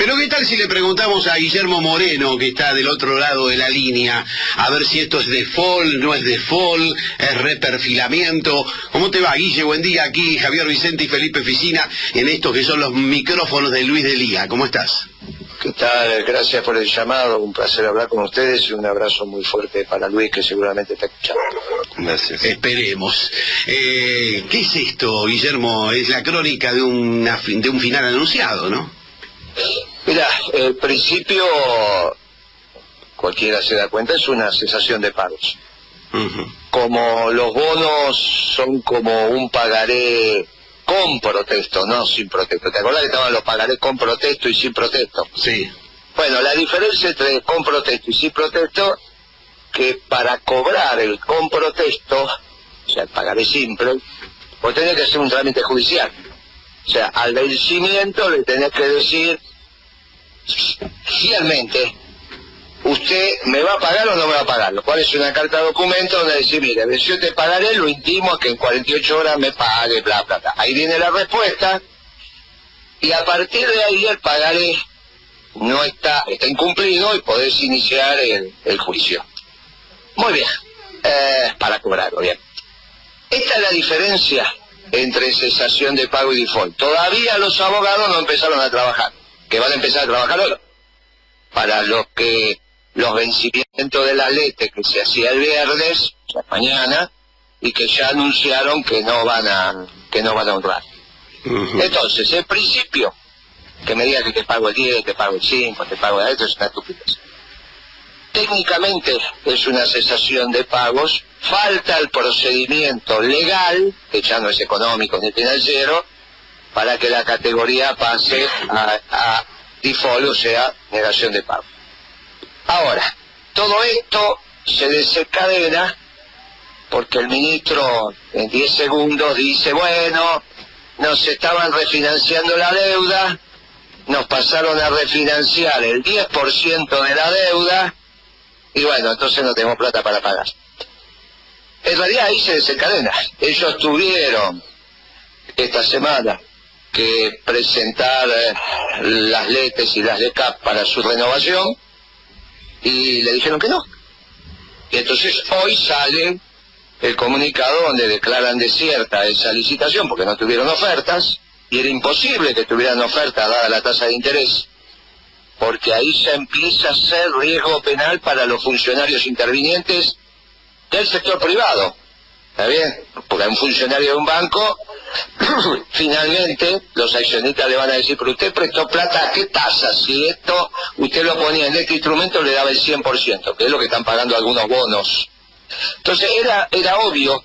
Pero ¿qué tal si le preguntamos a Guillermo Moreno, que está del otro lado de la línea, a ver si esto es default, no es default, es reperfilamiento? ¿Cómo te va, Guille? Buen día, aquí Javier Vicente y Felipe Ficina, en estos que son los micrófonos de Luis Delía. ¿Cómo estás? ¿Qué tal? Gracias por el llamado, un placer hablar con ustedes y un abrazo muy fuerte para Luis, que seguramente está escuchando. Gracias. Esperemos. ¿Qué es esto, Guillermo? Es la crónica de un final anunciado, ¿no? Mira, el principio, cualquiera se da cuenta, es una cesación de pagos. Como los bonos son como un pagaré con protesto, no sin protesto. ¿Te acordás que estaban los pagarés con protesto y sin protesto? Sí. Bueno, la diferencia entre con protesto y sin protesto, que para cobrar el con protesto, o sea, el pagaré simple, vos tenés que hacer un trámite judicial. O sea, al vencimiento le tenés que decir, fielmente, ¿usted me va a pagar o no me va a pagar? Lo cual es una carta de documento donde dice, mire, yo te pagaré, lo intimo a que en 48 horas me pague, bla, bla, bla. Ahí viene la respuesta, y a partir de ahí el pagaré no está incumplido y podés iniciar el juicio. Muy bien, para cobrarlo, bien. Esta es la diferencia entre cesación de pago y default. Todavía los abogados no empezaron a trabajar, que van a empezar a trabajar hoy. Para los vencimientos de la LETE que se hacía el viernes, o sea, mañana, y que ya anunciaron que no van a honrar. Entonces, en principio, que me diga que te pago el 10, te pago el 5, te pago esto, es una estupidez. Técnicamente es una cesación de pagos, falta el procedimiento legal, que ya no es económico ni financiero, para que la categoría pase a default, o sea, negación de pago. Ahora, todo esto se desencadena porque el ministro en 10 segundos dice, bueno, nos estaban refinanciando la deuda, nos pasaron a refinanciar el 10% de la deuda, y bueno, entonces no tenemos plata para pagar. En realidad ahí se desencadena. Ellos tuvieron esta semana que presentar las LETES y las LECAP para su renovación, y le dijeron que no. Y entonces hoy sale el comunicado donde declaran desierta esa licitación porque no tuvieron ofertas, y era imposible que tuvieran ofertas dada la tasa de interés, porque ahí ya empieza a ser riesgo penal para los funcionarios intervinientes del sector privado. ¿Está bien? Porque a un funcionario de un banco, finalmente los accionistas le van a decir, pero usted prestó plata, ¿a qué tasa? Si esto usted lo ponía en este instrumento, le daba el 100%, que es lo que están pagando algunos bonos. Entonces era obvio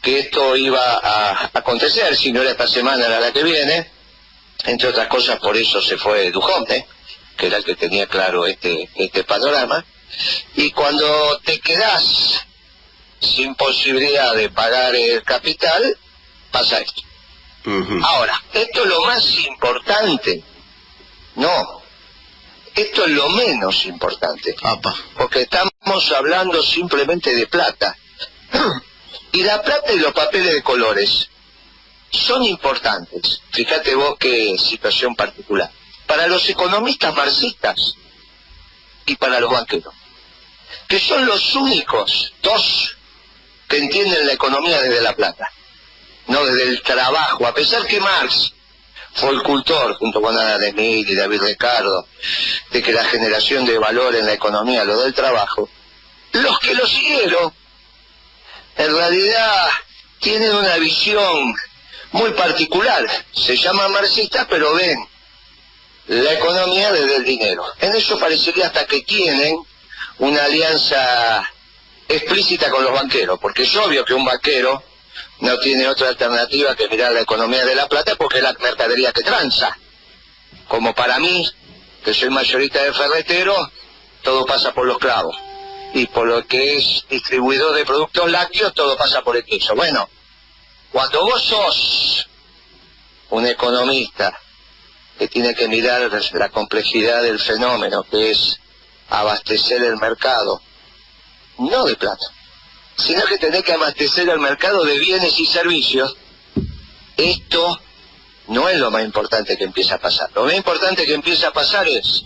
que esto iba a acontecer, si no era esta semana, era la que viene. Entre otras cosas, por eso se fue Dujonte, que era el que tenía claro este panorama. Y cuando te quedás sin posibilidad de pagar el capital, pasa esto. Ahora, esto es lo más importante. No, esto es lo menos importante. Porque estamos hablando simplemente de plata. Y la plata y los papeles de colores son importantes. Fíjate vos qué situación particular. Para los economistas marxistas y para los banqueros, que son los únicos dos que entienden la economía desde la plata, no desde el trabajo, a pesar que Marx fue el cultor, junto con Adam Smith y David Ricardo, de que la generación de valor en la economía lo del trabajo. Los que lo siguieron, en realidad, tienen una visión muy particular. Se llaman marxistas, pero ven la economía desde el dinero. En eso parecería hasta que tienen una alianza explícita con los banqueros, porque es obvio que un banquero no tiene otra alternativa que mirar la economía de la plata, porque es la mercadería que transa. Como para mí, que soy mayorista de ferretero, todo pasa por los clavos. Y por lo que es distribuidor de productos lácteos, todo pasa por el queso. Bueno, cuando vos sos un economista que tiene que mirar la complejidad del fenómeno, que es abastecer el mercado, no de plata, sino que tenés que abastecer el mercado de bienes y servicios, esto no es lo más importante que empieza a pasar. Lo más importante que empieza a pasar es,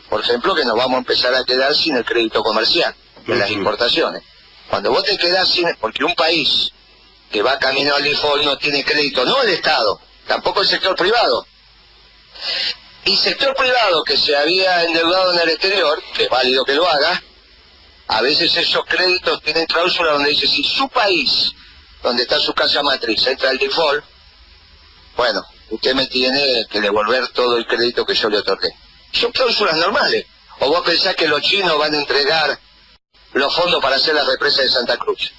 por ejemplo, que nos vamos a empezar a quedar sin el crédito comercial de las importaciones. Cuando vos te quedás sin... Porque un país que va camino al default no tiene crédito, no el Estado, tampoco el sector privado. Y sector privado que se había endeudado en el exterior, que es válido que lo haga, a veces esos créditos tienen cláusula donde dice, si su país, donde está su casa matriz, entra el default, bueno, usted me tiene que devolver todo el crédito que yo le otorgué. Son cláusulas normales. ¿O vos pensás que los chinos van a entregar los fondos para hacer la represa de Santa Cruz?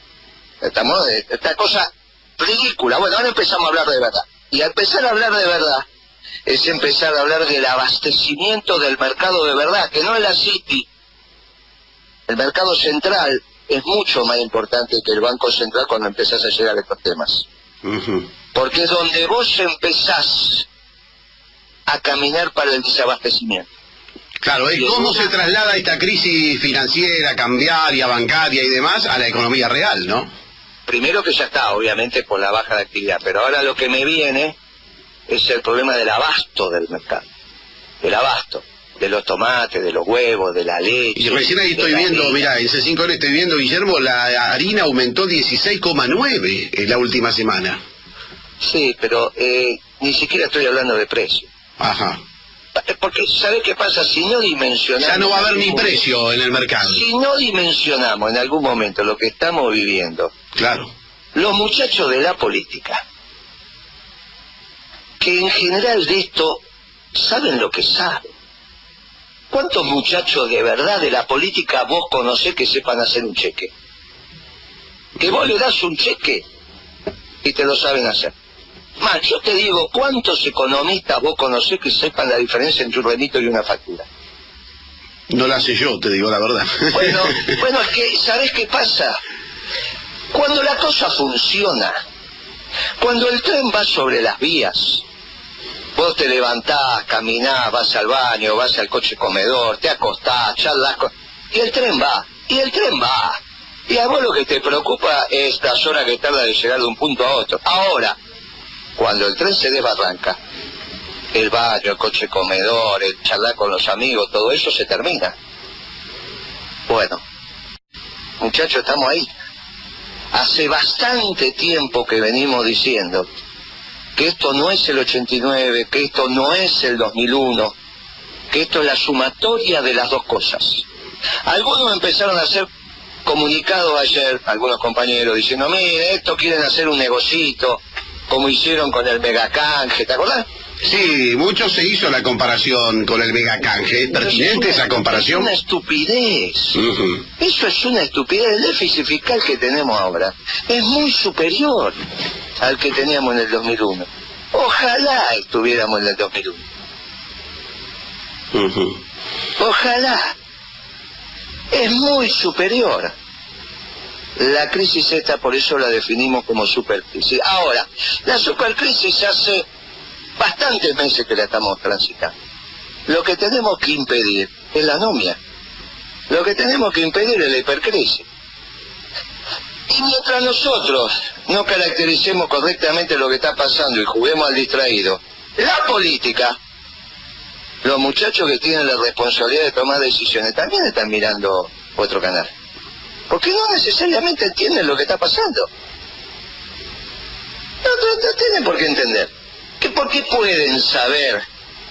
Estamos esta cosa ridícula. Bueno, ahora empezamos a hablar de verdad. Y al empezar a hablar de verdad, es empezar a hablar del abastecimiento del mercado de verdad, que no es la City. El mercado central es mucho más importante que el Banco Central cuando empezás a llegar a estos temas. Porque es donde vos empezás a caminar para el desabastecimiento. Claro, es cómo se traslada esta crisis financiera, cambiaria, bancaria y demás a la economía real, ¿no? Primero que ya está, obviamente, por la baja de actividad, pero ahora lo que me viene es el problema del abasto del mercado. El abasto de los tomates, de los huevos, de la leche. Y recién ahí estoy viendo, mira, en C5N estoy viendo, Guillermo, la harina aumentó 16,9 en la última semana. Sí, pero ni siquiera estoy hablando de precio. Ajá. Porque, ¿sabe qué pasa? Si no dimensionamos... Ya no va a haber ni precio en el mercado. Si no dimensionamos en algún momento lo que estamos viviendo... Claro. Los muchachos de la política, que en general de esto saben lo que saben. ¿Cuántos muchachos de verdad de la política vos conocés que sepan hacer un cheque? Que vos le das un cheque y te lo saben hacer. Más, yo te digo, ¿cuántos economistas vos conocés que sepan la diferencia entre un remito y una factura? No la sé yo, te digo la verdad. Bueno, es que, ¿sabés qué pasa? Cuando la cosa funciona, cuando el tren va sobre las vías, vos te levantás, caminás, vas al baño, vas al coche comedor, te acostás, charlas y el tren va, y a vos lo que te preocupa es las horas que tarda de llegar de un punto a otro. Ahora, cuando el tren se desbarranca, el baño, el coche comedor, el charlar con los amigos, todo eso se termina. Bueno, muchachos, estamos ahí. Hace bastante tiempo que venimos diciendo que esto no es el 89, que esto no es el 2001, que esto es la sumatoria de las dos cosas. Algunos empezaron a hacer comunicados ayer, algunos compañeros, diciendo, mire, esto quieren hacer un negocito, como hicieron con el megacanje, ¿te acordás? Sí, mucho se hizo la comparación con el megacanje. ¿Es pertinente esa comparación? Es una estupidez. Eso es una estupidez. El déficit fiscal que tenemos ahora es muy superior al que teníamos en el 2001. Ojalá estuviéramos en el 2001. Ojalá. Es muy superior. La crisis esta, por eso la definimos como supercrisis. Ahora, la supercrisis hace bastantes meses que la estamos transitando. Lo que tenemos que impedir es la anomia. Lo que tenemos que impedir es la hipercrisis. Y mientras nosotros no caractericemos correctamente lo que está pasando y juguemos al distraído, la política, los muchachos que tienen la responsabilidad de tomar decisiones, también están mirando otro canal. Porque no necesariamente entienden lo que está pasando. No tienen por qué entender. ¿Por qué pueden saber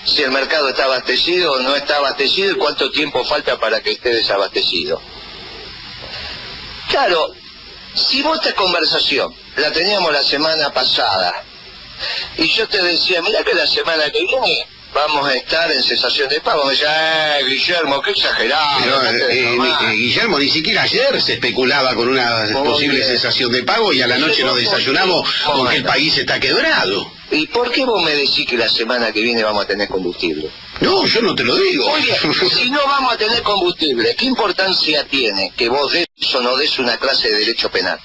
si el mercado está abastecido o no está abastecido y cuánto tiempo falta para que esté desabastecido? Claro, si vos esta conversación la teníamos la semana pasada y yo te decía, mirá que la semana que viene vamos a estar en cesación de pago, me decía, Guillermo, qué exagerado. Pero, Guillermo, ni siquiera ayer se especulaba con una posible cesación de pago y a la noche nos desayunamos con que el país está quebrado. ¿Y por qué vos me decís que la semana que viene vamos a tener combustible? No, yo no te lo digo. Muy bien, si no vamos a tener combustible, ¿qué importancia tiene que vos des o no des una clase de derecho penal?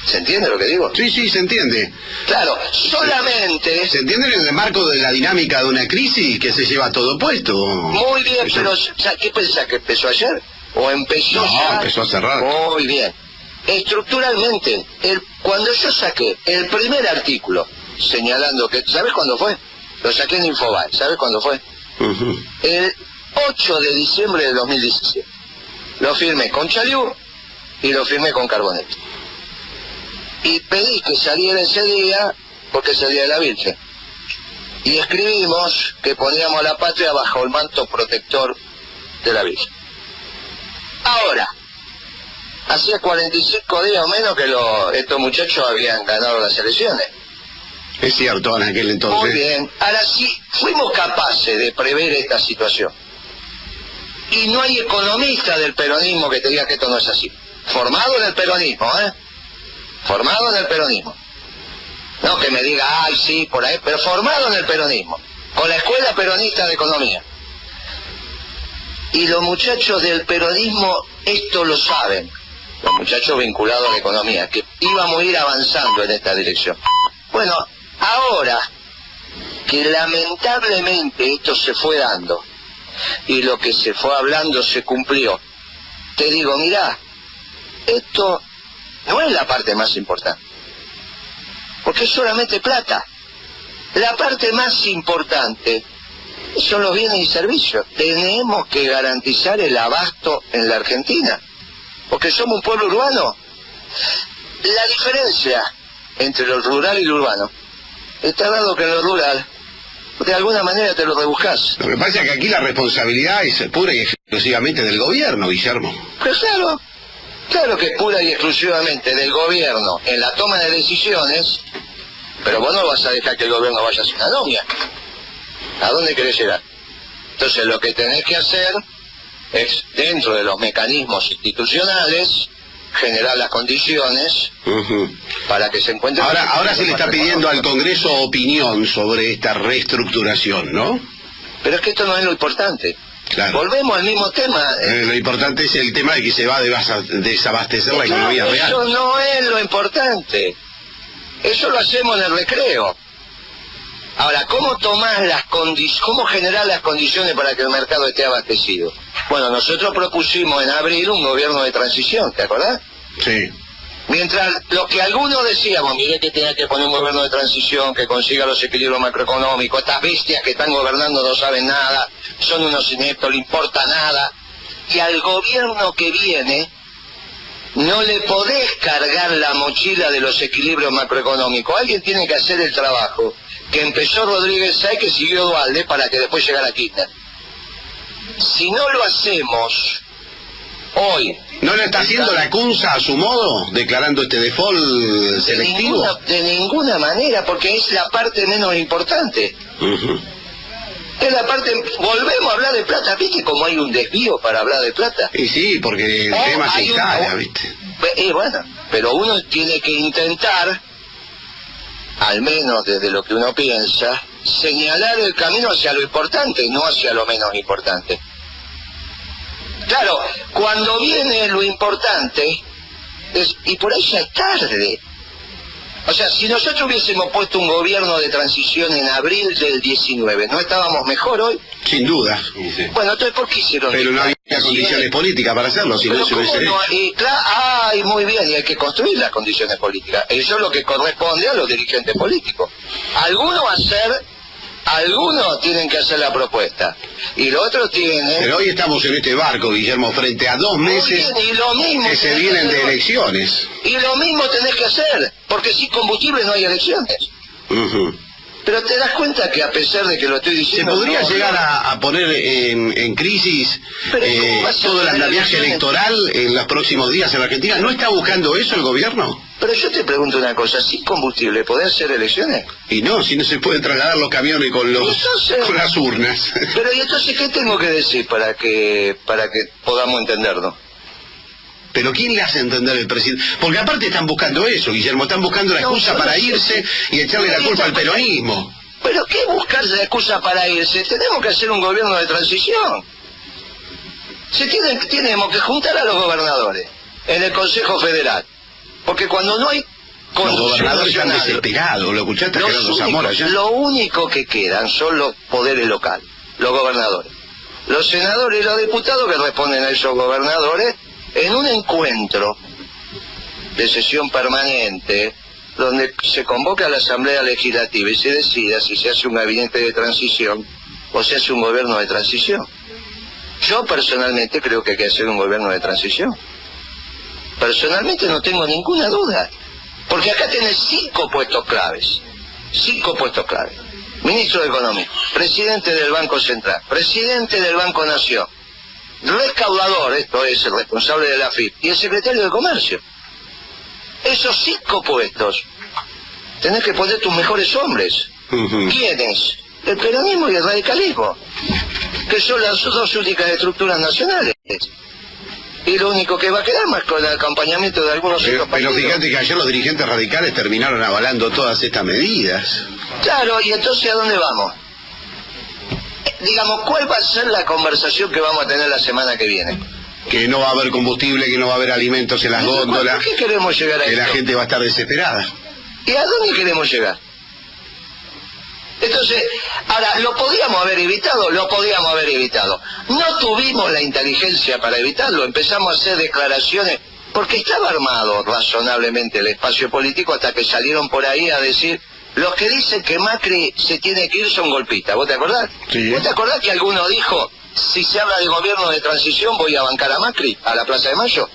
¿Se entiende lo que digo? Sí, se entiende. Claro, solamente... ¿Se entiende en el marco de la dinámica de una crisis que se lleva todo puesto? Muy bien, pero ¿qué pensás? ¿Que empezó ayer? ¿O empezó ya? No, empezó a cerrar. Muy bien. estructuralmente, cuando yo saqué el primer artículo señalando que, ¿sabes cuándo fue? Lo saqué en Infobae, ¿sabes cuándo fue? El 8 de diciembre de 2017. Lo firmé con Chaliú y lo firmé con Carbonet. Y pedí que saliera ese día porque es el Día de la Virgen. Y escribimos que poníamos a la patria bajo el manto protector de la Virgen. Ahora, hacía 45 días o menos que estos muchachos habían ganado las elecciones. Es cierto, en aquel entonces. Muy bien. Ahora sí, fuimos capaces de prever esta situación. Y no hay economista del peronismo que te diga que esto no es así. Formado en el peronismo, Formado en el peronismo. No que me diga, ay, sí, por ahí, pero formado en el peronismo. Con la Escuela Peronista de Economía. Y los muchachos del peronismo esto lo saben. Los muchachos vinculados a la economía, que íbamos a ir avanzando en esta dirección. Bueno, ahora que lamentablemente esto se fue dando y lo que se fue hablando se cumplió, te digo, mirá, esto no es la parte más importante, porque es solamente plata. La parte más importante son los bienes y servicios. Tenemos que garantizar el abasto en la Argentina, porque somos un pueblo urbano. La diferencia entre lo rural y lo urbano está dado que en lo rural de alguna manera te lo rebuscás. Lo que pasa es que aquí la responsabilidad es pura y exclusivamente del gobierno, Guillermo. Pero claro que es pura y exclusivamente del gobierno en la toma de decisiones, pero vos no vas a dejar que el gobierno vaya a hacer una novia. ¿A dónde querés llegar? Entonces lo que tenés que hacer es, dentro de los mecanismos institucionales, generar las condiciones para que se encuentre... Ahora se le está pidiendo al Congreso opinión sobre esta reestructuración, ¿no? Pero es que esto no es lo importante. Claro. Volvemos al mismo tema. Lo importante es el tema de que se va a desabastecer la economía real. Eso no es lo importante. Eso lo hacemos en el recreo. Ahora, ¿cómo tomar cómo generar las condiciones para que el mercado esté abastecido? Bueno, nosotros propusimos en abril un gobierno de transición, ¿te acordás? Sí. Mientras lo que algunos decíamos, mire que tenía que poner un gobierno de transición que consiga los equilibrios macroeconómicos, estas bestias que están gobernando no saben nada, son unos ineptos, le importa nada, y al gobierno que viene no le podés cargar la mochila de los equilibrios macroeconómicos, alguien tiene que hacer el trabajo que empezó Rodríguez Sáez, que siguió Duhalde para que después llegara Kirchner. Si no lo hacemos hoy... ¿No lo está haciendo la CUNSA a su modo, declarando este default selectivo? De ninguna manera, porque es la parte menos importante. Es la parte... Volvemos a hablar de plata, ¿viste cómo hay un desvío para hablar de plata? Y sí, porque el tema se instala, ¿viste? Bueno, pero uno tiene que intentar, al menos desde lo que uno piensa, señalar el camino hacia lo importante, no hacia lo menos importante. Claro, cuando viene lo importante, y por ahí ya es tarde. O sea, si nosotros hubiésemos puesto un gobierno de transición en abril del 19, ¿no estábamos mejor hoy? Sin duda. Bueno, entonces, ¿por qué hicieron? Pero no había condiciones políticas para hacerlo, si no se hubiese hecho. Ay, muy bien, y hay que construir las condiciones políticas. Eso es lo que corresponde a los dirigentes políticos. Algunos tienen que hacer la propuesta y los otros tienen... Pero hoy estamos en este barco, Guillermo, frente a 2 meses y lo mismo que se vienen de elecciones. Y lo mismo tenés que hacer, porque sin combustible no hay elecciones. Pero te das cuenta que a pesar de que lo estoy diciendo... ¿Se podría llegar a poner en crisis todo el andamiaje electoral en los próximos días en la Argentina? ¿No está buscando eso el gobierno? Pero yo te pregunto una cosa, ¿sin combustible podés hacer elecciones? Y no, si no se pueden trasladar los camiones con las urnas. Pero ¿y entonces qué tengo que decir para que podamos entendernos? Pero ¿quién le hace entender el presidente? Porque aparte están buscando eso, Guillermo, están buscando la excusa para irse y echarle la culpa al peronismo. ¿Pero qué buscar la excusa para irse? Tenemos que hacer un gobierno de transición. Tenemos que juntar a los gobernadores en el Consejo Federal. Porque cuando no hay... Los gobernadores están desesperados, ¿lo escuchaste a Gerardo Zamora ya? Lo único que quedan son los poderes locales, los gobernadores. Los senadores y los diputados que responden a esos gobernadores en un encuentro de sesión permanente, donde se convoca a la Asamblea Legislativa y se decida si se hace un gabinete de transición o se hace un gobierno de transición. Yo personalmente creo que hay que hacer un gobierno de transición. Personalmente no tengo ninguna duda, porque acá tenés 5 puestos claves. 5 puestos claves. Ministro de Economía, presidente del Banco Central, presidente del Banco Nación, recaudador, esto es el responsable de la AFIP, y el secretario de Comercio. Esos 5 puestos tenés que poner tus mejores hombres. ¿Quiénes? El peronismo y el radicalismo, que son las 2 únicas estructuras nacionales. Y lo único que va a quedar más con el acompañamiento de algunos otros partidos. Pero fíjate que ayer los dirigentes radicales terminaron avalando todas estas medidas. Claro, y entonces ¿a dónde vamos? Digamos, ¿cuál va a ser la conversación que vamos a tener la semana que viene? Que no va a haber combustible, que no va a haber alimentos en las góndolas. ¿Por qué queremos llegar a que esto? La gente va a estar desesperada. ¿Y a dónde queremos llegar? Entonces, ahora, ¿lo podíamos haber evitado? Lo podíamos haber evitado. No tuvimos la inteligencia para evitarlo, empezamos a hacer declaraciones, porque estaba armado razonablemente el espacio político hasta que salieron por ahí a decir, los que dicen que Macri se tiene que ir son golpistas, ¿vos te acordás? Sí. ¿Vos te acordás que alguno dijo, si se habla de gobierno de transición voy a bancar a Macri, a la Plaza de Mayo?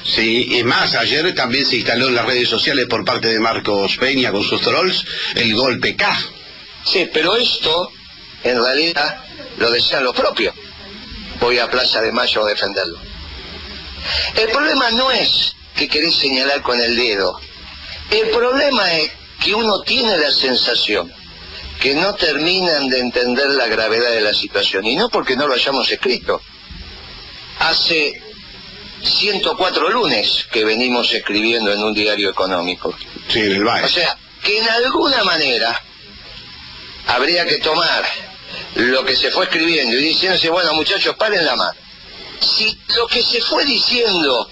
Sí, y más, ayer también se instaló en las redes sociales por parte de Marcos Peña con sus trolls el golpe K. Sí, pero esto, en realidad, lo decían los propios. Voy a Plaza de Mayo a defenderlo. El problema no es que querés señalar con el dedo. El problema es que uno tiene la sensación que no terminan de entender la gravedad de la situación. Y no porque no lo hayamos escrito. Hace 104 lunes que venimos escribiendo en un diario económico. Sí, en el BAE. O sea, que en alguna manera habría que tomar lo que se fue escribiendo y diciéndose, bueno muchachos, paren la mano. Si lo que se fue diciendo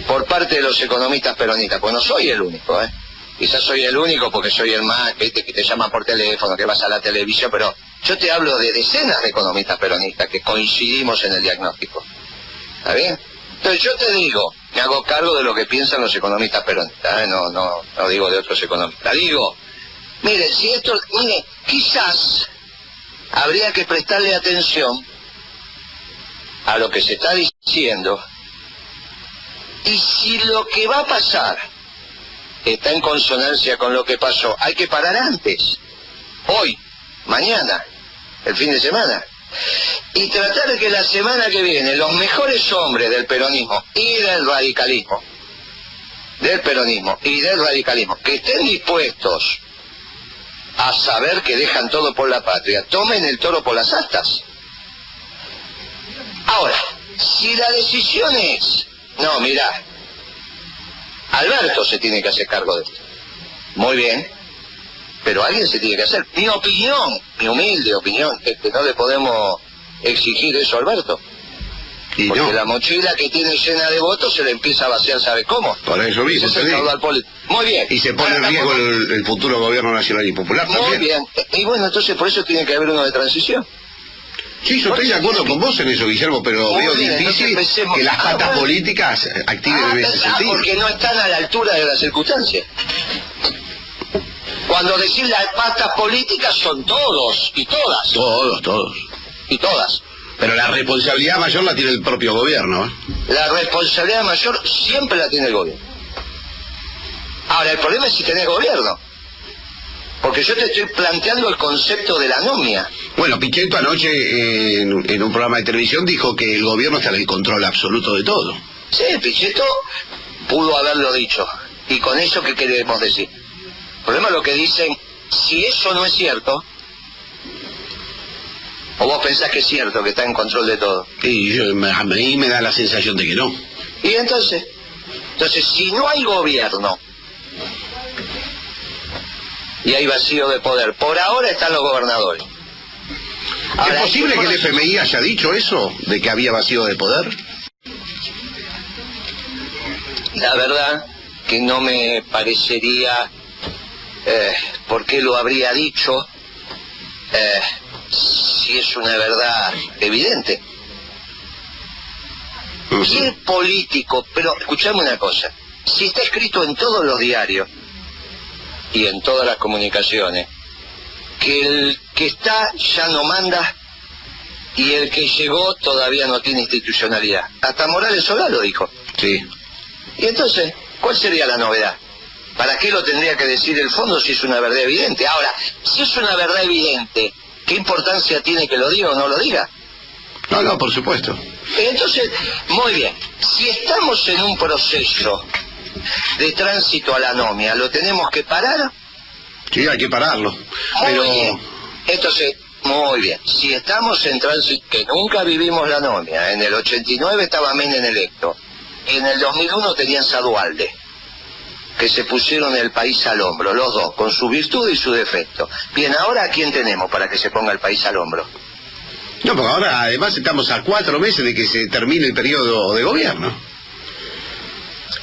por parte de los economistas peronistas, pues no soy el único, quizás soy el único porque soy el más, ¿viste? Que te llaman por teléfono, que vas a la televisión, pero yo te hablo de decenas de economistas peronistas que coincidimos en el diagnóstico. ¿Está bien? Entonces yo te digo, me hago cargo de lo que piensan los economistas peronistas, no digo de otros economistas, digo, mire, quizás habría que prestarle atención a lo que se está diciendo, y si lo que va a pasar está en consonancia con lo que pasó, hay que parar antes, hoy, mañana, el fin de semana, y tratar de que la semana que viene los mejores hombres del peronismo y del radicalismo, que estén dispuestos a saber que dejan todo por la patria, tomen el toro por las astas. Ahora, si la decisión es, no, mirá, Alberto se tiene que hacer cargo de esto. Muy bien, pero alguien se tiene que hacer. Mi opinión, mi humilde opinión, es que no le podemos exigir eso a Alberto. Y porque no. la mochila que tiene llena de votos se le empieza a vaciar, ¿sabe cómo? Por eso mismo. Ese es el caudal político. Muy bien. Y se pone en riesgo el futuro gobierno nacional y popular muy también. bien. Y bueno, entonces por eso tiene que haber uno de transición. Sí, yo estoy de acuerdo con vos en eso, Guillermo, pero Muy veo bien, difícil entonces que las patas bueno. políticas activen en ese sentido. Porque no están a la altura de las circunstancias. Cuando decís las patas políticas son todos y todas. Todos. Y todas. Pero la responsabilidad mayor la tiene el propio gobierno, ¿eh? La responsabilidad mayor siempre la tiene el gobierno. Ahora, el problema es si tenés gobierno. Porque yo te estoy planteando el concepto de la anomia. Bueno, Pichetto anoche en un programa de televisión dijo que el gobierno está en el control absoluto de todo. Sí, Pichetto pudo haberlo dicho. ¿Y con eso qué queremos decir? El problema es lo que dicen, si eso no es cierto, o vos pensás que es cierto, que está en control de todo. Y a mí me da la sensación de que no. Y entonces, si no hay gobierno, y hay vacío de poder, por ahora están los gobernadores. Ahora, ¿es posible que el FMI haya dicho eso, de que había vacío de poder? La verdad que no me parecería por qué lo habría dicho, si es una verdad evidente. Si es político, pero escuchame una cosa, si está escrito en todos los diarios y en todas las comunicaciones, que el que está ya no manda y el que llegó todavía no tiene institucionalidad. Hasta Morales Solá lo dijo. Sí. Y entonces, ¿cuál sería la novedad? ¿Para qué lo tendría que decir el fondo si es una verdad evidente? Ahora, si es una verdad evidente, ¿qué importancia tiene que lo diga o no lo diga? No, por supuesto. Entonces, muy bien, si estamos en un proceso de tránsito a la anomia, ¿lo tenemos que parar? Sí, hay que pararlo. Pero... Muy bien. Entonces, muy bien, si estamos en tránsito, que nunca vivimos la anomia, en el 89 estaba Menem electo, en el 2001 tenían Sadualde, que se pusieron el país al hombro, los dos, con su virtud y su defecto. Bien, ahora ¿a quién tenemos para que se ponga el país al hombro? No, porque ahora además estamos a 4 meses de que se termine el periodo de gobierno.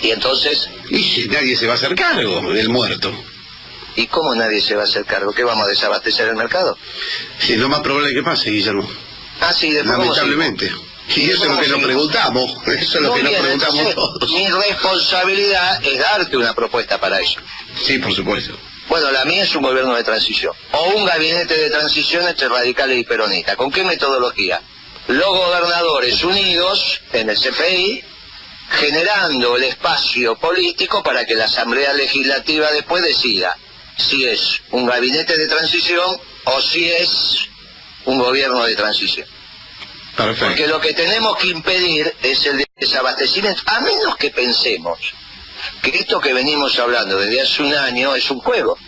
Y entonces... Y nadie se va a hacer cargo del muerto. ¿Y cómo nadie se va a hacer cargo? ¿Qué vamos a desabastecer el mercado? Sí, es lo más probable que pase, Guillermo. Ah, sí, después lamentablemente. Y eso es lo que nos preguntamos. Eso es lo que nos preguntamos entonces, todos. Mi responsabilidad es darte una propuesta para eso. Sí, por supuesto. Bueno, la mía es un gobierno de transición. O un gabinete de transición entre radicales y peronistas. ¿Con qué metodología? Los gobernadores unidos en el CPI, generando el espacio político para que la Asamblea Legislativa después decida si es un gabinete de transición o si es un gobierno de transición. Perfecto. Porque lo que tenemos que impedir es el desabastecimiento, a menos que pensemos que esto que venimos hablando desde hace un año es un juego,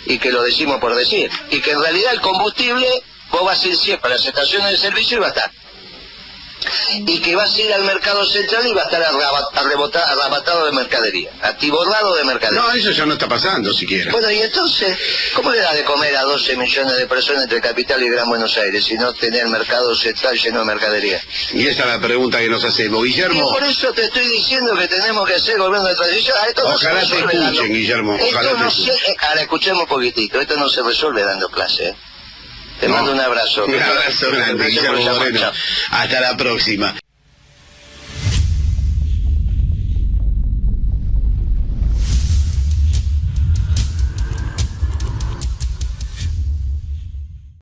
y que lo decimos por decir, y que en realidad el combustible, vos vas a ir siempre a las estaciones de servicio y va a estar. Y que vas a ir al mercado central y va a estar arrebatado de mercadería, atiborrado de mercadería. No, eso ya no está pasando siquiera. Bueno, y entonces, ¿cómo le da de comer a 12 millones de personas entre Capital y Gran Buenos Aires si no tener el mercado central lleno de mercadería? Y esa es la pregunta que nos hacemos, Guillermo. Y por eso te estoy diciendo que tenemos que hacer gobierno de transición. Esto no Ojalá te escuchen, Guillermo. Ahora escuchemos un poquitito, esto no se resuelve dando clase, Te mando un abrazo. Un abrazo grande, Guillermo Moreno. Hasta la próxima.